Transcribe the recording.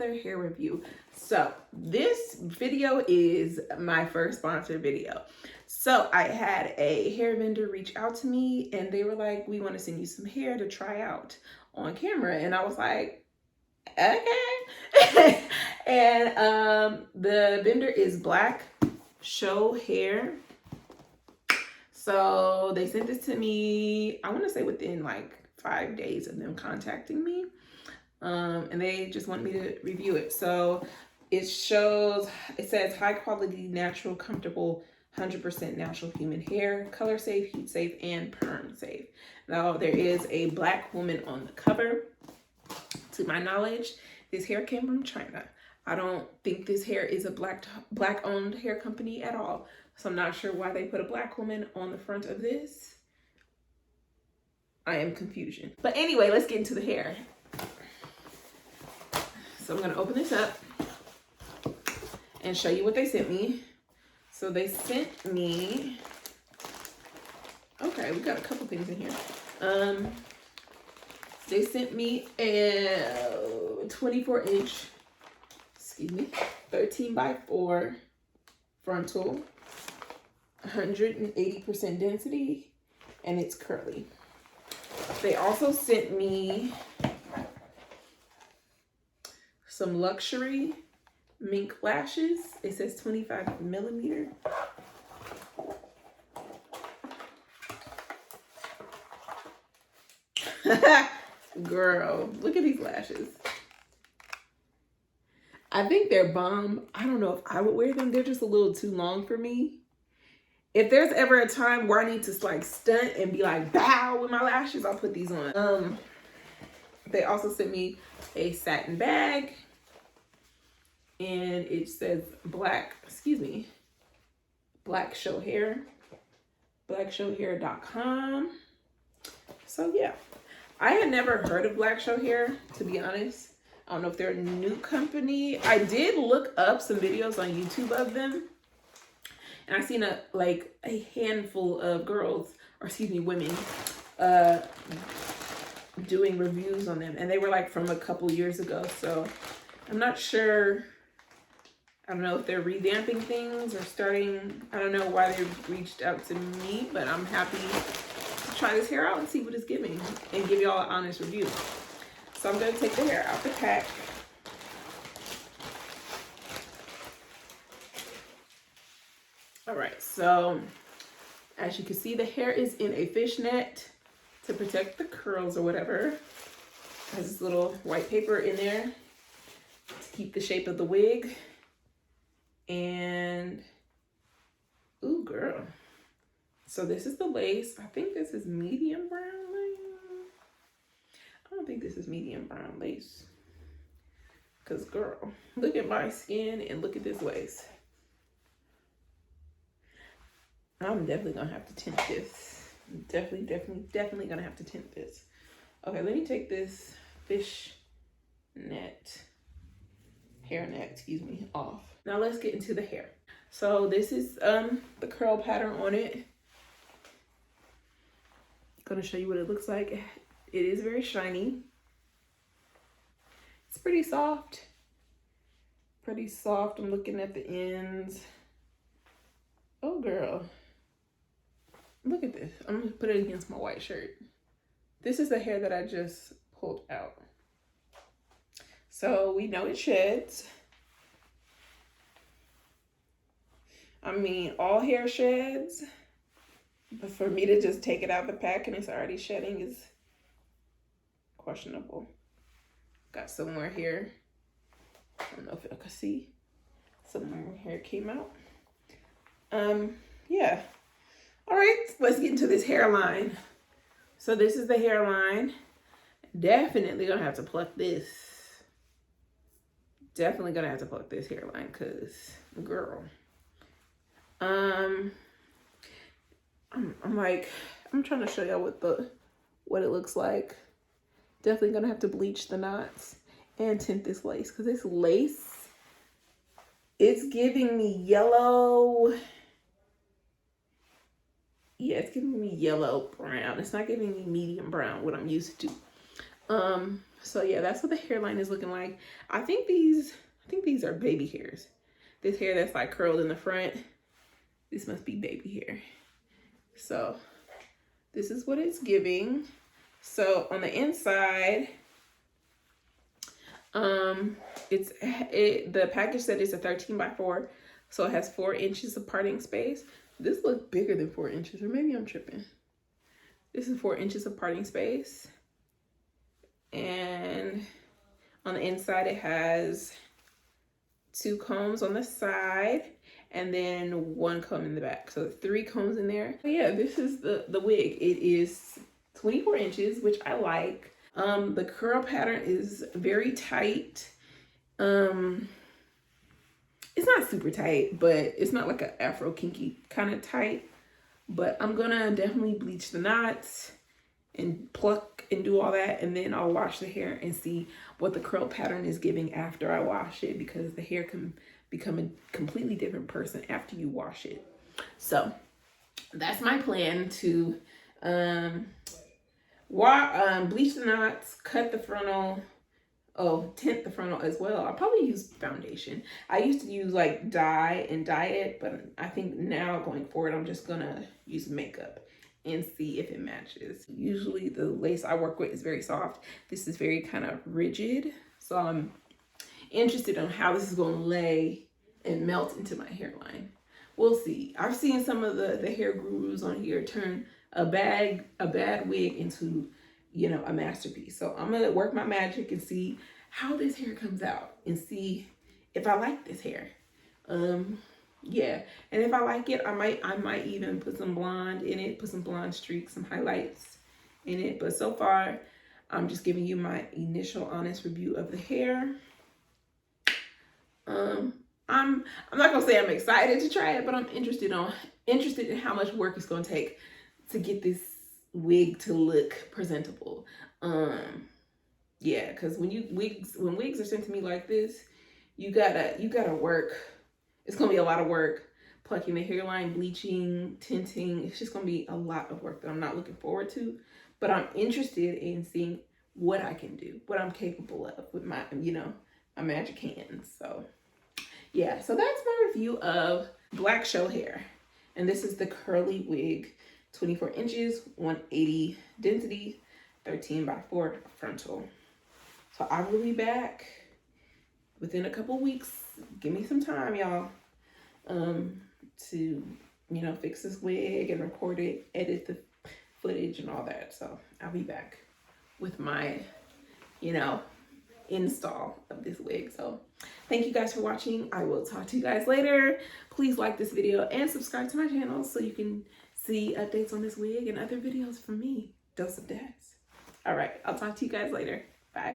another hair review. So this video is my first sponsored video. So I had a hair vendor reach out to me and they were like, we want to send you some hair to try out on camera. And I was like, okay. And the vendor is Black Show Hair. So they sent this to me, I want to say within like 5 days of them contacting me. And they just want me to review it. So it says high quality, natural, comfortable, 100% natural human hair, color safe, heat safe, and perm safe. Now there is a Black woman on the cover. To my knowledge, this hair came from China. I don't think this hair is a black owned hair company at all. So I'm not sure why they put a Black woman on the front of this. I am confusion. But anyway, let's get into the hair. So I'm gonna open this up and show you what they sent me. So they sent me, okay, we got a couple things in here. They sent me a 24-inch, 13x4 frontal, 180% density, and it's curly. They also sent me some luxury mink lashes. It says 25mm. Girl, look at these lashes. I think they're bomb. I don't know if I would wear them. They're just a little too long for me. If there's ever a time where I need to like stunt and be like bow with my lashes, I'll put these on. They also sent me a satin bag. And it says Black Show Hair, blackshowhair.com. So yeah, I had never heard of Black Show Hair, to be honest. I don't know if they're a new company. I did look up some videos on YouTube of them, and I seen a handful of girls, or women, doing reviews on them, and they were like from a couple years ago. So I'm not sure. I don't know if they're revamping things or starting. I don't know why they reached out to me, but I'm happy to try this hair out and see what it's giving and give y'all an honest review. So I'm going to take the hair out the pack. All right, so as you can see, the hair is in a fishnet to protect the curls or whatever. It has this little white paper in there to keep the shape of the wig. And, ooh, girl. So this is the lace. I think this is medium brown lace. I don't think this is medium brown lace. Because, girl, look at my skin and look at this lace. I'm definitely going to have to tint this. Definitely going to have to tint this. Okay, let me take this hairnet, off. Now let's get into the hair. So this is the curl pattern on it. Gonna show you what it looks like. It is very shiny. It's pretty soft. I'm looking at the ends. Oh girl, look at this. I'm gonna put it against my white shirt. This is the hair that I just pulled out. So we know it sheds. I mean, all hair sheds, but for me to just take it out of the pack and it's already shedding is questionable. Got some more here. I don't know if y'all can see. Some more hair came out. Yeah. All right, let's get into this hairline. So this is the hairline. Definitely gonna have to pluck this. Definitely gonna have to pluck this hairline because, girl. I'm trying to show y'all what it looks like. Definitely gonna have to bleach the knots and tint this lace because this lace, it's giving me yellow. Yeah, it's giving me yellow brown. It's not giving me medium brown, what I'm used to. So yeah, that's what the hairline is looking like. I think these are baby hairs. This hair that's like curled in the front, this must be baby hair. So this is what it's giving. So on the inside, the package said it's a 13x4, so it has 4 inches of parting space. This looks bigger than 4 inches, or maybe I'm tripping. This is 4 inches of parting space. And on the inside, it has 2 combs on the side and then 1 comb in the back. So 3 combs in there. But yeah, this is the wig. It is 24 inches, which I like. The curl pattern is very tight. It's not super tight, but it's not like an Afro kinky kind of tight. But I'm gonna definitely bleach the knots and pluck and do all that, and then I'll wash the hair and see what the curl pattern is giving after I wash it, because the hair can become a completely different person after you wash it. So that's my plan, to bleach the knots, cut the frontal, tint the frontal as well. I'll probably use foundation. I used to use like dye and dye it, but I think now going forward, I'm just gonna use makeup and see if it matches. Usually the lace I work with is very soft. This is very kind of rigid. So I'm interested in how this is gonna lay and melt into my hairline. We'll see. I've seen some of the hair gurus on here turn a bad wig into, you know, a masterpiece. So I'm gonna work my magic and see how this hair comes out and see if I like this hair. Yeah, and if I like it, I might even put some blonde in it, put some blonde streaks, some highlights in it. But so far, I'm just giving you my initial honest review of the hair. I'm not gonna say I'm excited to try it, but I'm interested in how much work it's gonna take to get this wig to look presentable. Yeah, because when wigs are sent to me like this, you gotta work. It's gonna be a lot of work, plucking the hairline, bleaching, tinting. It's just gonna be a lot of work that I'm not looking forward to, but I'm interested in seeing what I can do, what I'm capable of with my, you know, my magic hands. So yeah, so that's my review of black show hair. And this is the curly wig, 24 inches, 180 density, 13x4 frontal. So I will be back within a couple weeks. Give me some time, y'all, to, you know, fix this wig and record it, edit the footage and all that. So I'll be back with my, you know, install of this wig. So thank you guys for watching. I will talk to you guys later. Please like this video and subscribe to my channel so you can see updates on this wig and other videos from me. Dose of Dads. All right, I'll talk to you guys later.